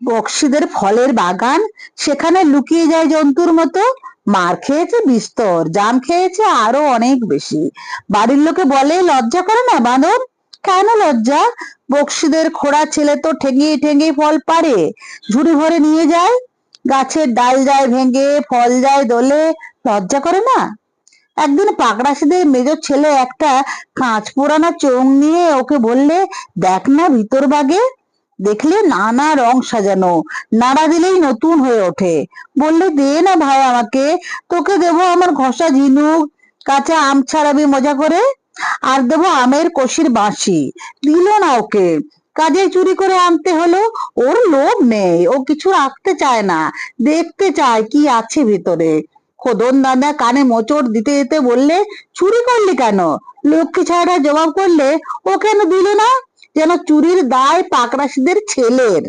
বক্সিদের ফলের বাগান, সেখানে লুকিয়ে যায় জন্তুর মতো। মার খেয়েছে বিস্তর, জাম খেয়েছে আরো অনেক বেশি। বাড়ির লোকে বলে, লজ্জা করে না বাঁদর? কেন লজ্জা? বক্সিদের খোড়া ছেলে তো ঠেঙিয়ে ঠেঙিয়ে ফল পারে, ঝুড়ি ভরে নিয়ে যায়। গাছের ডাল যায় ভেঙে, ফল যায় দোলে, লজ্জা করে না? একদিন পাগড়াশিদের মেজো ছেলে একটা কাঁচ পোড়ানো চোঙ নিয়ে ওকে বললে, দেখ না ভিতর বাগে। দেখলে নানা রং সাজানো, নাড়া দিলেই নতুন হয়ে ওঠে। বললে, দে না ভাই আমাকে, তোকে দেবো আমার ঘষা ঝিনুক, কাঁচা আম ছাড়াবি মজা করে, আর দেবো আমের কষির বাঁশি। দিল না ওকে, কাজে চুরি করে আনতে হলো। ওর লোভ নেই, ও কিছু রাখতে চায় না, দেখতে চায় কি আছে ভিতরে। খোদন দাদা কানে মোচড় দিতে দিতে বললে, চুরি করলি কেন? লক্ষ্মী ছাড়া জবাব করলে, ও কেন দিল না, যেন চুরির দায় পাকরাশিদের ছেলের।